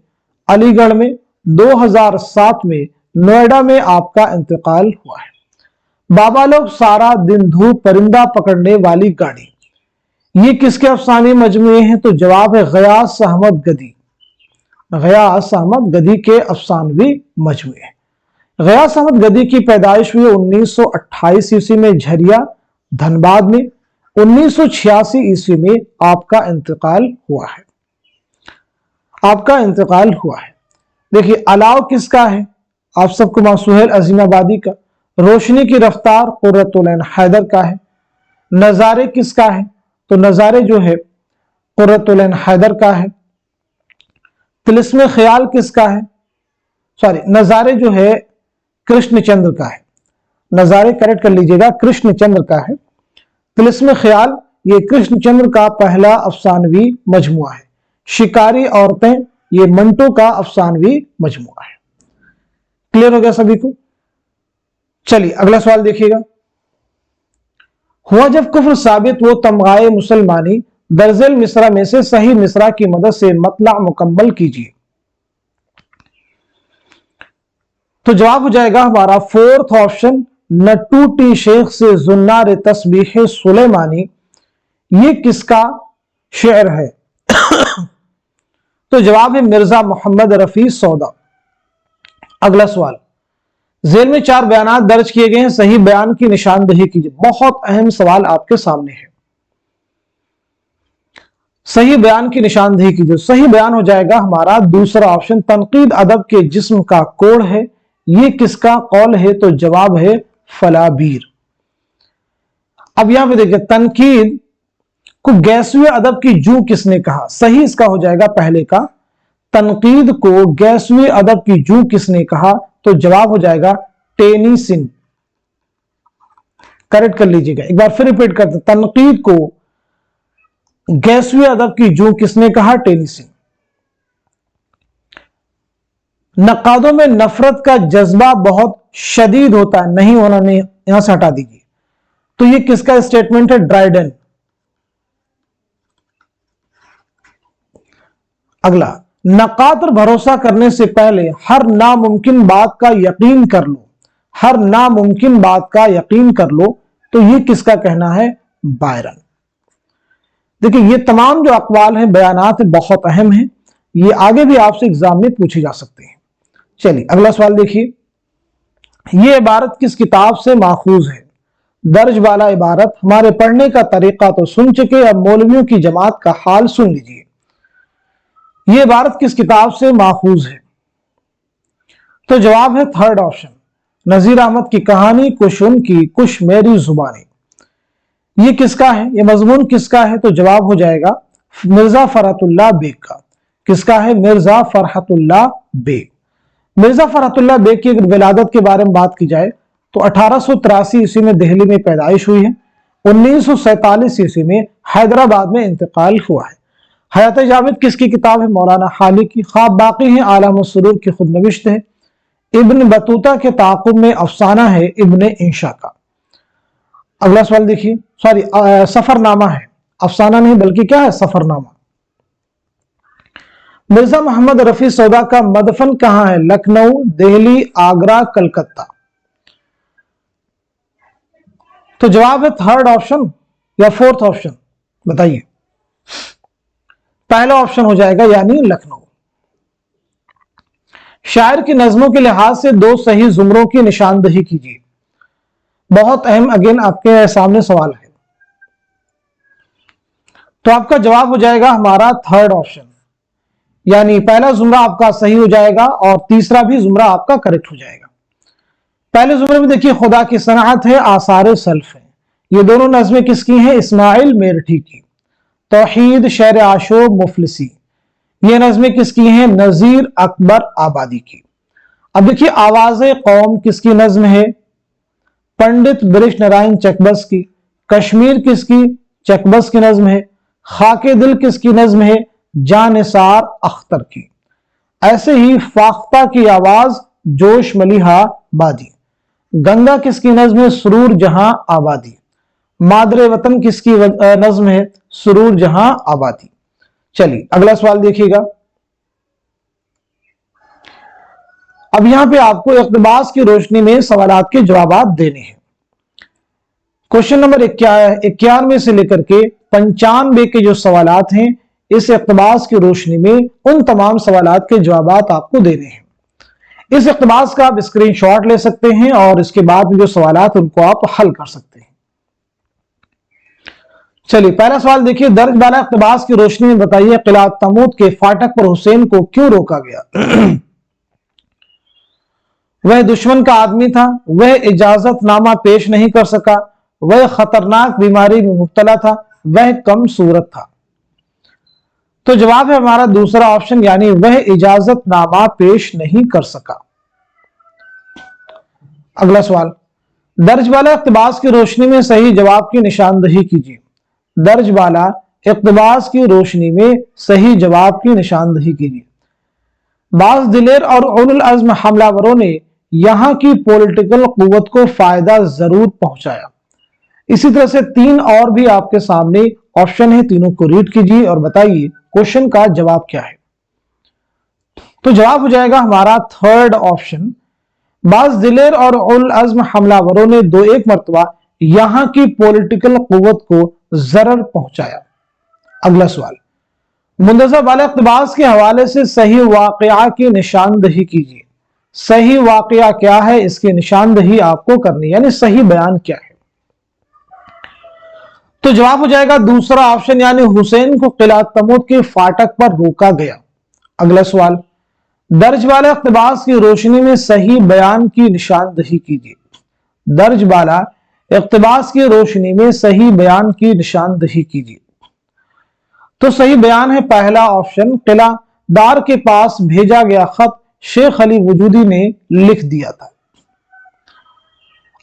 अलीगढ़ में, 2007 में नोएडा में आपका इंतकाल हुआ है। बाबा लोग सारा दिन धूप, परिंदा पकड़ने वाली गाड़ी, ये किसके अफसानी मजमुए हैं? तो जवाब है गयास अहमद गदी। गयास अहमद गदी के अफसानवी मजमुए। गयास अहमद गदी की पैदाइश हुई 1928 ईस्वी में झरिया धनबाद में, 1986 ईस्वी में आपका इंतकाल हुआ है। आपका इंतकाल हुआ है। देखिए, अलाव किसका है? आप सबको मासूहेल अजीमाबादी का। रोशनी की रफ्तार कुर्रतुल ऐन हैदर का है। नजारे किसका है? तो नजारे जो है कुर्रतुल ऐन हैदर का है। तिलिस्मे ख्याल किसका है? सॉरी, नजारे जो है कृष्णचंद्र का है। नजारे करेक्ट कर लीजिएगा, कृष्णचंद्र का है। तिलिस्मे ख्याल ये कृष्णचंद्र का पहला अफसानवी मजमुआ है। शिकारी औरतें ये मंटो का अफसानवी मजमुआ है। क्लियर हो गया सभी को? चलिए अगला सवाल देखिएगा। हुआ जब कुफ्र साबित वो तमगाए मुसलमानी, दर्जेल मिसरा में से सही मिसरा की मदद से मतला मुकम्मल कीजिए। तो जवाब हो जाएगा हमारा फोर्थ ऑप्शन, नट्टू टी शेख से जुन्नार तस्बीह सुलेमानी, ये किसका शेर है? तो जवाब है मिर्जा मोहम्मद रफी सौदा। अगला सवाल, जेल में 4 बयानात दर्ज किए गए हैं, सही बयान की निशानदही कीजिए। बहुत अहम सवाल आपके सामने है। सही बयान की निशानदही कीजिए। सही बयान हो जाएगा हमारा दूसरा ऑप्शन, तनकीद अदब के जिस्म का कोड है, ये किसका कौल है? तो जवाब है फलाबीर। अब यहां पे देखिए, तनकीद को गैसवे अदब की जू किसने कहा? सही इसका हो जाएगा पहले का, तनकीद को गैसवे अदब की जू किसने कहा? तो जवाब हो जाएगा टेनीसन। करेक्ट कर लीजिएगा, एक बार फिर रिपीट करते, तनकीद को गैसवे अदब की जू किसने कहा? टेनीसन। नकादों में नफरत का जज्बा बहुत शदीद होता है, नहीं होना नहीं, यहां से हटा दीजिए। तो ये किसका स्टेटमेंट है? ड्राइडन। अगला, नकात पर भरोसा करने से पहले हर नामुमकिन बात का यकीन कर लो। हर नामुमकिन बात का यकीन कर लो, तो ये किसका कहना है? बायरन। देखिए, ये तमाम जो अकवाल हैं, बयानात बहुत अहम हैं, ये आगे भी आपसे एग्जाम में पूछे जा सकते हैं। चलिए अगला सवाल देखिए, ये इबारत किस किताब से माखूज है? दर्ज वाला इबारत, हमारे पढ़ने का तरीका तो सुन चुके, अब मौलवियों की जमात का हाल सुन लीजिए। ये इबारत किस किताब से माखूज है? तो जवाब है थर्ड ऑप्शन, नजीर अहमद की कहानी, कुछ उनकी कुछ मेरी जुबानी। ये किसका है? ये मजमून किसका है? तो जवाब हो जाएगा मिर्जा फरहतुल्लाह बेग का। किसका है? मिर्जा फरहतुल्लाह बेग। मिर्जा फरहतुल्लाह बेग की अगर विलादत के बारे में बात की जाए तो 1883 ईस्वी में दिल्ली में पैदाइश हुई है। 1947 ईस्वी में हैदराबाद में इंतकाल हुआ है। हयात जावेद किसकी किताब है? मौलाना हाली की। ख्वाब बाकी हैं आलम सुरूर की खुद नविश्त है। इब्न बतूता के ताक़ुब में अफसाना है इब्न इंशा का। अगला सवाल देखिए, सॉरी सफरनामा है, अफसाना नहीं बल्कि क्या है? सफरनामा। मिर्जा मोहम्मद रफी सौदा का मदफन कहां है? लखनऊ, दिल्ली, आगरा, कलकत्ता। तो जवाब है थर्ड ऑप्शन या फोर्थ ऑप्शन, बताइए। पहला ऑप्शन हो जाएगा यानी लखनऊ। शायर की नज्मों के लिहाज से दो सही जुमरों की निशानदही कीजिए। बहुत अहम, अगेन आपके सामने सवाल है। तो आपका जवाब हो जाएगा हमारा थर्ड ऑप्शन, यानी पहला जुमरा आपका सही हो जाएगा और तीसरा भी जुमरा आपका करेक्ट हो जाएगा। पहले जुमरे में देखिए, खुदा की सनाहत है, आसार सल्फ है। ये दोनों नज़में किसकी हैं? इस्माइल मेरठी की। तौहीद, शेर आशूब, मुफलिसी, ये नज़में किसकी हैं? नजीर अकबर आबादी की। अब देखिए, आवाज़े कौम किसकी नज्म है? पंडित बृज नारायण चकबस की। कश्मीर किसकी? चकबस की नज्म है। खाके दिल किसकी नज्म है? जानिसार अख्तर की। ऐसे ही फाख्ता की आवाज जोश मलिहा बादी। गंगा किसकी नज्म है? सुरूर जहां आबादी। मादरे वतन किसकी नज्म है? सुरूर जहां आबादी। चलिए अगला सवाल देखिएगा। अब यहां पे आपको इक़्तिबास की रोशनी में सवालात के जवाब देने हैं। क्वेश्चन नंबर 91 से लेकर के 95 के जो सवालात हैं, इस इक़्तिबास की रोशनी में उन तमाम सवालात के जवाब आपको देने हैं। इस इक़्तिबास का आप स्क्रीनशॉट ले सकते हैं और इसके बाद में जो सवालात उनको आप हल कर सकते हैं। चलिए पहला सवाल देखिए, दर्ज बाला इक़्तिबास की रोशनी में बताइए, किला तमूद के फाटक पर हुसैन को क्यों रोका गया? वह दुश्मन का आदमी था, वह इजाजतनामा पेश नहीं कर सका, वह खतरनाक बीमारी में मुब्तला था, वह कम सूरत था। तो जवाब है हमारा दूसरा ऑप्शन, यानी वह इजाजतनामा पेश नहीं कर सका। अगला सवाल, दर्ज वाला इक़्तिबास की रोशनी में सही जवाब की निशानदही कीजिए। दर्ज वाला इक़्तिबास की रोशनी में सही जवाब की निशानदही कीजिए। बाज दिलेर और उलुल अज़्म हमलावरों ने यहां की पॉलिटिकल कुव्वत को फायदा जरूर पहुंचाया। इसी तरह से तीन और भी आपके सामने ऑप्शन है, तीनों को रीड कीजिए और बताइए क्वेश्चन का जवाब क्या है। तो जवाब हो जाएगा हमारा थर्ड ऑप्शन, बाज दिलेर और उल अज़्म हमलावरों ने दो एक मरतबा यहां की पॉलिटिकल कुव्वत को जरर पहुंचाया। अगला सवाल, मुंदज़ा वाले इक़्तिबास के हवाले से सही वाक़या की निशानदही कीजिए। सही वाक़या क्या है, इसकी निशानदही आपको करनी, यानी सही बयान क्या है। तो जवाब हो जाएगा दूसरा ऑप्शन, यानी हुसैन को किला तमूद के फाटक पर रोका गया। अगला सवाल, दर्ज वाला इक़्तिबास की रोशनी में सही बयान की निशानदही कीजिए। दर्ज वाला इक़्तिबास की रोशनी में सही बयान की निशानदही कीजिए। तो सही बयान है पहला ऑप्शन, किला दार के पास भेजा गया खत शेख अली वजूदी ने लिख दिया था।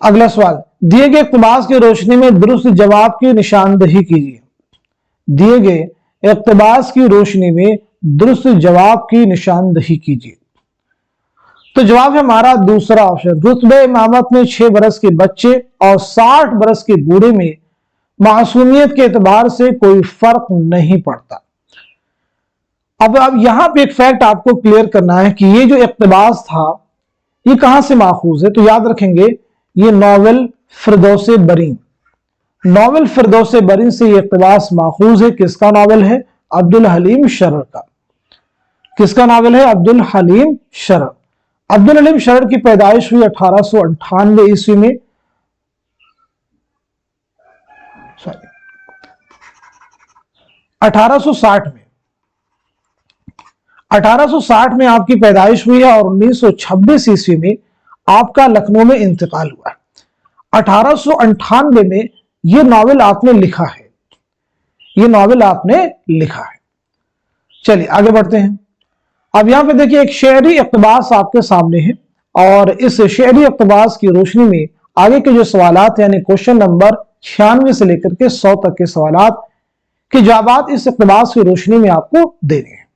अगला सवाल, दिए गए इक़्तिबास की रोशनी में दुरुस्त जवाब की निशानदही कीजिए। दिए गए इक़्तिबास की रोशनी में दुरुस्त जवाब की निशानदही कीजिए। तो जवाब है हमारा दूसरा ऑप्शन, रुतबे इमामत में 6 बरस के बच्चे और 60 बरस के बूढ़े में मासूमियत के एतबार से कोई फर्क नहीं पड़ता। अब यहां पे एक फैक्ट आपको क्लियर करना है कि ये जो इक़्तिबास था ये कहां से माखूज है। तो याद रखेंगे, ये नॉवेल फिरदौसे बरीन, नॉवेल फिरदौसे बरीन से ये इक़्तिबास माखूज है। किसका नॉवेल है? अब्दुल हलीम शरर का। किसका नॉवेल है? अब्दुल हलीम शरर। अब्दुल हलीम शरर की पैदाइश हुई 1898 ईस्वी में, 1860 में। 1860 में आपकी पैदाइश हुई है और 1926 ईस्वी में आपका लखनऊ में इंतकाल हुआ है। 1898 में यह नॉवेल आपने लिखा है, यह नॉवेल आपने लिखा है। चलिए आगे बढ़ते हैं। अब यहां पे देखिए एक शेरी इक़्तिबास आपके सामने है और इस शेरी इक़्तिबास की रोशनी में आगे के जो सवालात यानी क्वेश्चन नंबर 96 से लेकर के 100 तक के सवालात के जवाब इस इक़्तिबास की रोशनी में आपको देने हैं।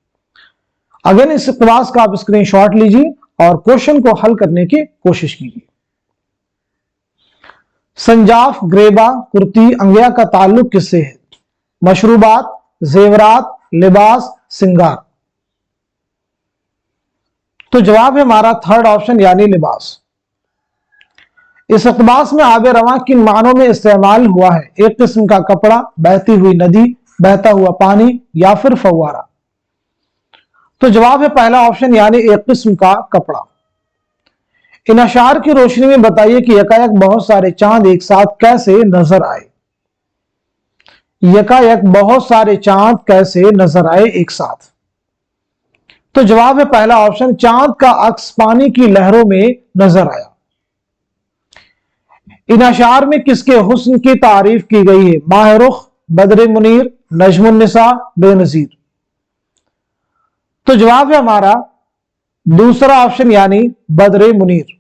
अगर इस इक़्तिबास का आप स्क्रीनशॉट लीजिए और क्वेश्चन को हल करने की कोशिश कीजिए। संजाफ, ग्रेबा, कुर्ती, अंगिया का ताल्लुक किससे है? मशरूबात, जेवरात, लिबास, सिंगार। तो जवाब है हमारा थर्ड ऑप्शन यानी लिबास। इस इक़्तिबास में आब रवां किन मानों में इस्तेमाल हुआ है? एक किस्म का कपड़ा, बहती हुई नदी, बहता हुआ पानी या फिर फव्वारा। तो जवाब है पहला ऑप्शन यानी एक किस्म का कपड़ा। इन अशार की रोशनी में बताइए कि यकायक बहुत सारे चांद एक साथ कैसे नजर आए। यकायक बहुत सारे चांद कैसे नजर आए एक साथ। तो जवाब है पहला ऑप्शन, चांद का अक्स पानी की लहरों में नजर आया। इन अशार में किसके हुस्न की तारीफ की गई है? माहरुख, बद्र मुनीर, नजमुन्निसा, बेनजीर। तो जवाब है हमारा दूसरा ऑप्शन यानी बद्र मुनीर।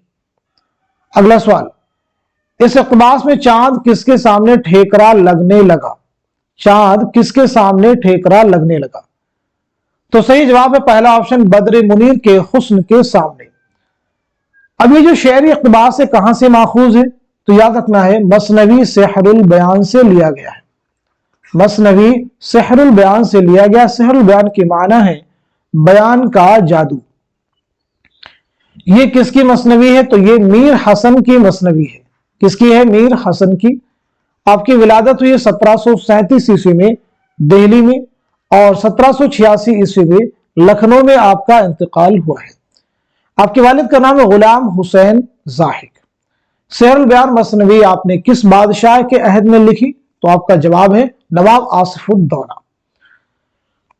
अगला सवाल, इस इक़्तिबास में चांद किसके सामने ठेकरा लगने लगा? चांद किसके सामने ठेकरा लगने लगा? तो सही जवाब है पहला ऑप्शन, बद्र मुनीर के हुस्न के सामने। अब ये जो शेरी इक़्तिबास है कहां से माखूज है? तो याद रखना है मसनवी सेहरुल बयान से लिया गया है। मसनवी सेहरुल बयान से लिया गया। सेहरुल बयान की माना है बयान का जादू। ये किसकी मसनवी है? तो ये मीर हसन की मसनवी है। किसकी है? मीर हसन की। आपकी विलादत हुई 1737 ईस्वी में दिल्ली में और 1786 ईस्वी में लखनऊ में आपका इंतकाल हुआ है। आपके वालिद का नाम है गुलाम हुसैन जाहिक। सेहरुल बयान मसनवी आपने किस बादशाह के अहद में लिखी? तो आपका जवाब है नवाब आसिफुद्दौला।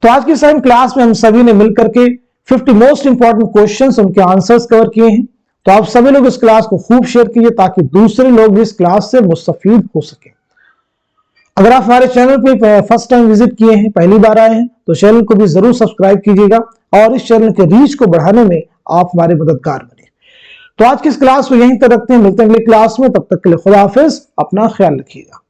तो आज की इस क्लास में हम सभी ने मिलकर के 50 मोस्ट इंपॉर्टेंट क्वेश्चंस, उनके आंसर्स कवर किए हैं। तो आप सभी लोग इस क्लास को खूब शेयर कीजिए ताकि दूसरे लोग भी इस क्लास से मुस्तफीद हो सके। अगर आप हमारे चैनल पे फर्स्ट टाइम विजिट किए हैं, पहली बार आए हैं, तो चैनल को भी जरूर सब्सक्राइब कीजिएगा और इस चैनल के रीच को बढ़ाने में आप हमारे मददगार बने। तो आज की इस क्लास को यहीं तक रखते हैं, मिलते हैं अगली क्लास में। तब तक के लिए खुदा हाफिज, अपना ख्याल रखिएगा।